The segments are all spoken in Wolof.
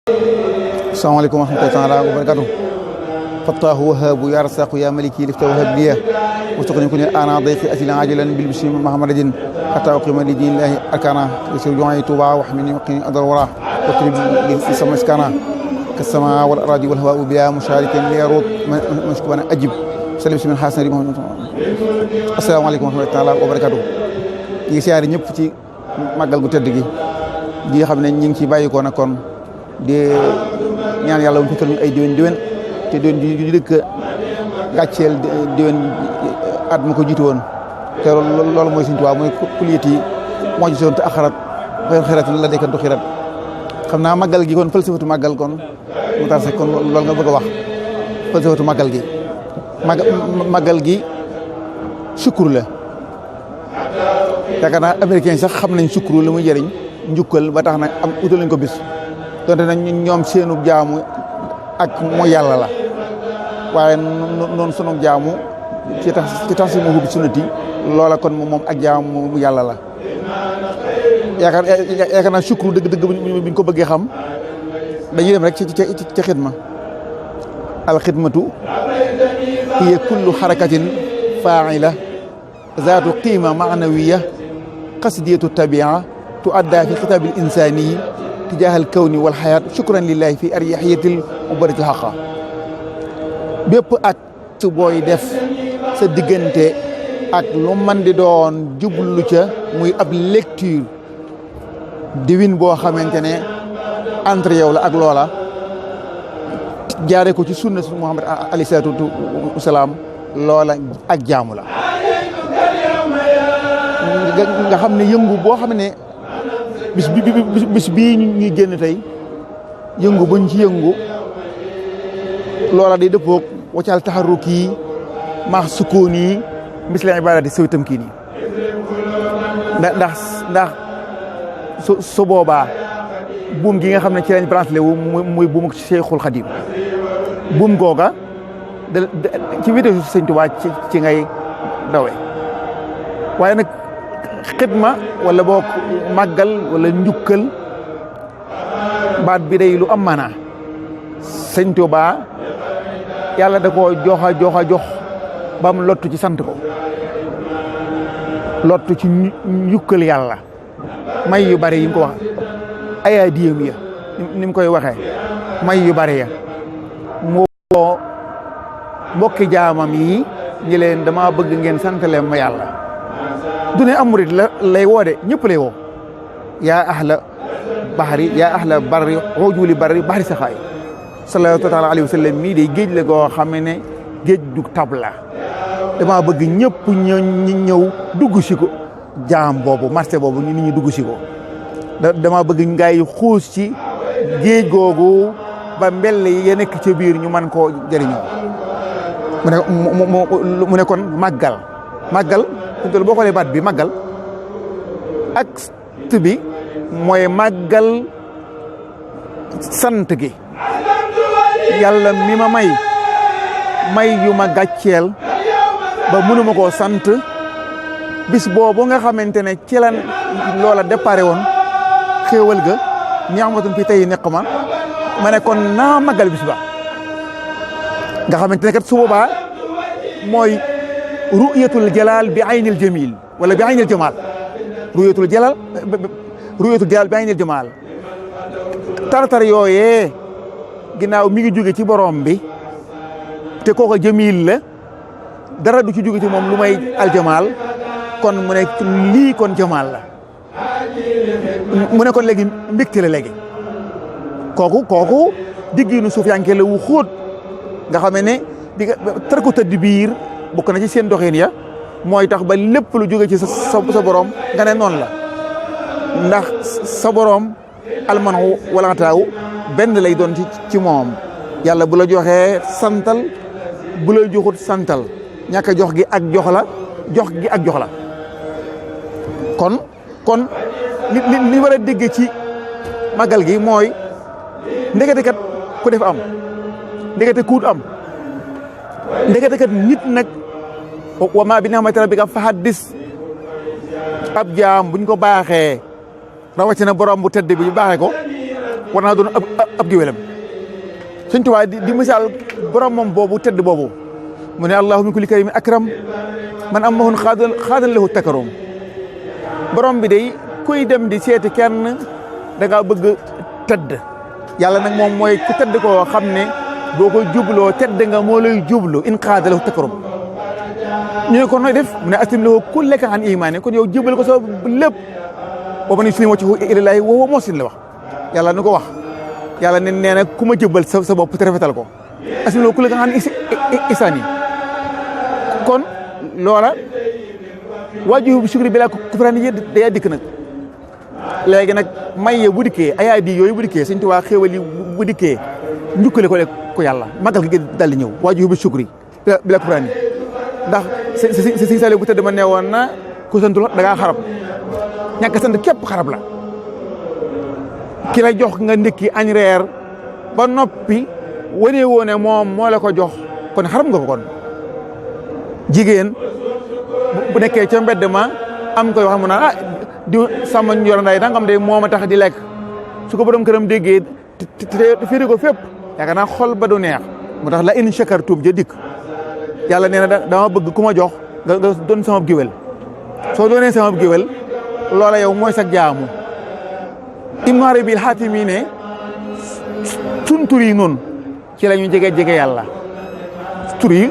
asalaamaaleykum wa rahmatullaahi taala wa barakaatu fattaahu wahaabu ya rasaqu ya maliki lifta wahab liya wastaqni kuni ana dayqi asilan ajilan bil bishri mahamadin hatta uqima li dinillahi arkana yasir ju'i tuba wa hamini waqini adar wara wa trib li samaskana kasama wal aradi wal hawa bila musharikin li yarut mashkubana ajib salim min hasan muhammad asalaamaaleykum wa rahmatullaahi taala wa barakaatu ñi siyaare ñëpp ci màggal gu tëdd gi nga xam ne ñi ngi ci bàyyi ko nag kon di ñaan yàlla mu fekkal ñu ay déwén te déwén ju dëkk gàcceel déwén at ma ko jiitu woon te loolu mooy Sëñ Tuubaa mooy kuliyat yi moo ci woon te axarat xirat la dekkantu xirat xam naa màggal gi kon falsafatu màggal kon mu tar se kon loolu nga bëgg a wax falsafatu màggal gi màggal gi sukkur la yaakaar naa américain sax xam nañ sukkur la muy jëriñ njukkal ba tax na am utal nañ ko bis donte nag ñoom seenu jaamu ak mooy yàlla la waaye noonu sunu jaamu ci tax si mu bi sunnati loola kon moom ak jaamu yàlla la yaakaar naa sukkur dëgg buñ ko bëggee xam dañuy dem rek ci xidma al xidmatu hiya kullu xarakatin faa'ila zaatu qiima maanawiya qasdiyatu tabia tuadda fi xitaab al insani tijaahal kawni wal xayaat shukran lillahi fi aryahiyatil ubaratil xaqa bépp acte booy def sa diggante ak lu man di doon jublu ca muy ab lecture divine boo xamante ne entre yow la ak loola jaare ko ci sunna su Muhammad alayhi salaatu wasalaam loola ak jaamu la nga xam ne yëngu boo xam ne bis bii ñuy génn tey yëngu buñ ci yëngu loola day dëppoog waccal taxarruki maax sukkooni misla ibadati sawi tamkiin yi ndax su boobaa buum gi nga xam ne ci lañ branché wu muy buum Cheikhul Khadim buum googa ci wéte Sëñ Tuubaa ci ngay dawe waaye nag xidma wala boo màggal wala njukkal baat bi day lu am maanaa Sëñ Tuubaa yàlla da koo jox ba mu lottu ci sant ko lottu ci njukkal yàlla may yu bari yi mu ko wax ayaa diyam ya ni mu koy waxee may yu bari ya moo mbokki jaamam yi ñi leen dama bëgg ngeen santale ma yàlla du ne am murit la lay woo de ñëpp lay woo yaa ahla bahri yaa ahla barri xoojuli barri bahri saxaay sallallahu taala alayhi wa sallam mii day géej la goo xam ne géej du tab la dama bëgg ñëpp ñëw dugg si ko jaam boobu marché boobu nit ñi dugg si ko dama bëgg ngay xuus ci géej googu ba mbell yi nekk ca biir ñu mën koo jëriñoo mu ne kon màggal suñu boo xoolee baat bi màggal ak bi mooy màggal sant gi yàlla mi ma may yu ma gàcceel ba mënuma koo sant bis boobu nga xamante ne ci lan loola déparé woon xéewal ga ni'matun fi tey neq ma ne kon naa màggal bis ba nga xamante ne kat su boobaa mooy ru'yatul jalal bi aynil jamil wala bi aynil jamal ru'yatul jalal bi aynil jamal tartar yooyee ginnaaw mi ngi jóge ci borom bi te kooka jamil la dara du ci jóge ci moom lu may aljamal kon mu ne lii kon jamal la mu ne kon léegi mbégte la léegi kooku diggiinu suufiyanke la wu xóot nga xam ne di tarku tëdd biir bokk na ci seen doxin ya mooy tax ba lépp lu jóge ci sa borom nga ne noonu la ndax sa borom almanu wala taaw benn lay doon ci moom yàlla bu la joxee santal bu la joxut santal ñàkk a jox gi ak jox la jox gi ak jox la kon li war a dégg ci màggal gi mooy ndekete kat ku def am ndekete kuut am ndekete kat nit nag wa maa bi ni'mati rabbika fa haddis ab jaam buñ ko baaxee rawatina borom bu tedd bi ñu baaxee ko war naa doon ab géwélam Sëñ Tuubaa di misaal borom moom boobu tedd boobu mu ne allahu min kulli karimin akram man am mahun xaadan lahu takarum borom bi day kuy dem di seeti kenn da ngaa bëgg tedd yàlla nag moom mooy ku tedd koo xam ne boo ko jubloo tedd nga moo lay jublu in xaada lahu takarum ñu ne ko nooy def mu ne aslim lahu kullaka an imaani kon yow jubal ko sa lépp wa man yuslim wajhahu ilallaahi wa huwa muhsin la wax yàlla nu ko wax yàlla ne nee na ku ma jëbal sa bopp te rafetal ko aslim lahu kullaka an isaani kon loola waajur bi sukri bi laa kufraani yi day dikk nag léegi nag may bu dikkee ayaay di yooyu bu dikkee Sëñ Tuubaa xéewal yi bu dikkee njukkale ko yàlla magal gi dal di ñëw waajur bi sukri bi laa kufraani ndax Sëñ Saliou bu tëdd ma ne woon na ku santul da ngaa xarab ñàkk sant képp xarab la ki la jox nga ndékki añ reer ba noppi wane woone moom moo la ko jox kon xarab nga ko kon jigéen bu nekkee ca mbedd ma am koy wax mu naan di sàmm yor nday dangam de moo ma tax di lekk su ko borom këram déggee te firi ko fépp yaakaar naa xol ba du neex moo tax la in shakartum ja dikk yàlla nee na dama bëgg ku ma jox nga doon sama géwél soo doonee sama géwél loola yow mooy sa jaamu Ibnu Arabi al-Haatimi ne sun tur yi noonu ci la ñu jege yàlla tur yi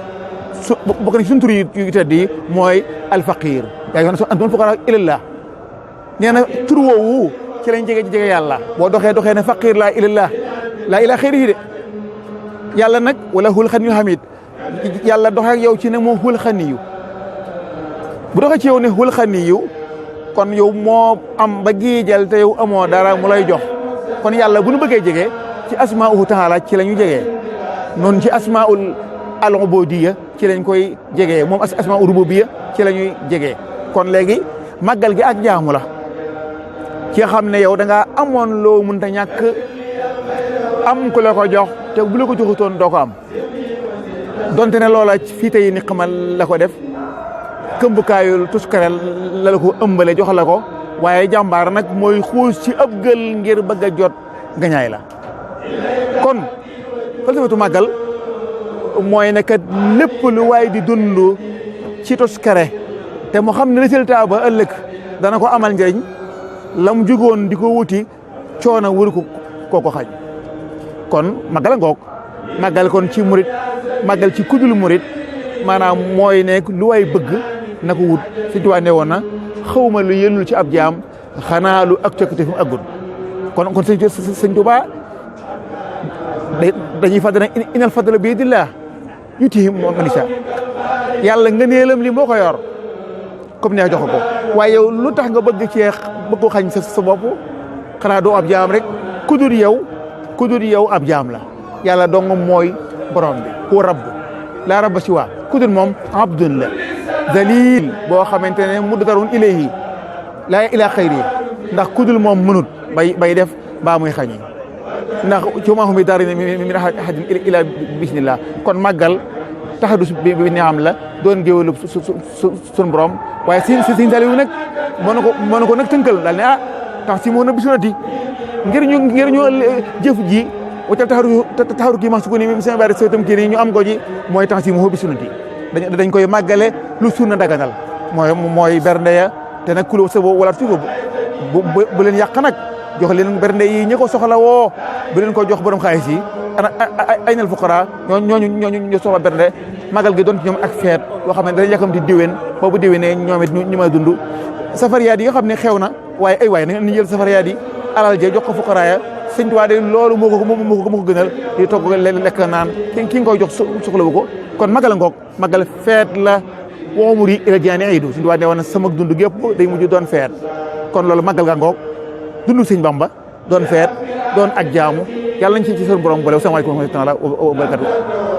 bokk na sun tur yi yu tedd yi mooy alfaqir yaa yoon antumul fuqaraa ilallah nee na tur woowu ci lañ jege yàlla boo doxee ne faqir laa ilallah laa ilaa xayrihi de yàlla nag wala hul xaniyul hamid yàlla doxee ak yow ci ne moo hul xaniyu bu doxee ci yow ne hul xaniyu kon yow moo am ba giijal te yow amoo dara mu lay jox kon yàlla bu nu bëggee jege ci asmaa'uhu taala ci la ñu jegee noonu ci asmaa'ul al-ubudiyya ci lañ koy jegee moom asmaa'ul rububiyya ci la ñuy jegee kon léegi màggal gi ak jaamu la ci xam ne yow da ngaa amoon loo mënta ñàkk am ku la ko jox te bu la ko joxutoon doo ko am donte ne loola fii tey ni xamal la ko def këmbukaayu tuskare la ko ëmbale jox la ko waaye jàmbaar nag mooy xuus ci ab gël ngir bëgg a jot gañaay la kon falsafatu màggal mooy ne kat lépp lu waay di dund ci tuskare te mu xam ne résultat ba ëllëg dana ko amal njëriñ la mu jugoon di ko wuti coono wër ko xañ kon màggal a ngoog màggal kon ci murit màggal ci kudul murit maanaam mooy ne lu waay bëgg na ko wut Sëñ Tuubaa ne woon na xawma lu yellul ci ab jaam xanaa lu ak cokkite fi mu aggul kon Sëñ Tuubaa dañuy fàttali ne inal fadla bi yadillah yutiihi man yashaa yàlla ngëneelam li moo ko yor comme ne jox ko waaye yow lu tax nga bëgg ko xañ sa bopp xanaa doo ab jaam rek ku dul yow ab jaam la yàlla dong mooy borom bi ku rabb laa rabba si waa ku dul moom abdun la dalil boo xamante ne muddarun ilayhi laa ilaa xayri ndax ku dul moom mënut bay def mbaa muy xañi ndax ci ma hum daarin min ahadin ila bismillah kon màggal taxadus bi neexam la doon géwélu sun borom waaye Sëñ Saliou nag mën na ko nag tënkal daal ne tax si moo na bisunati ngir ñu jëf ji waccal taxaru kii ma su ko ni seen bari sootam kii ni ñu am ko ji mooy tax si moo bisunati dañ koy màggale lu sunna daganal mooy bernde ya te nag kulo sa wala fi bu leen yàq nag jox leen bernde yi ñi ko soxla woo bu leen ko jox borom xaalis yi aynal fuqara ñooñu soxla bernde magal gi doon ci ñoom ak feet yoo xam ne dañu yàkkamti diwén boobu diwénee ñoom it ñu may dund safariyaat yi nga xam ne xew na waaye nañu jël safariyaat yi alal je jox ko fuqara ya Sëñ Tuubaa de loolu moo ko gënal di togg lekk naan ki nga koy jox soxlawu ko kon magal ngoog magal feet la woomuri ila jaani iidu Sëñ Tuubaa ne woon sama dund gépp day mujj doon feet kon loolu magal ga ngoog dundu Sëñ Bamba doon feet doon ak jaamu yàlla nañ ci seen borom boole. Asalaamaaleykum wa rahmatullaahi wa barakaatuh.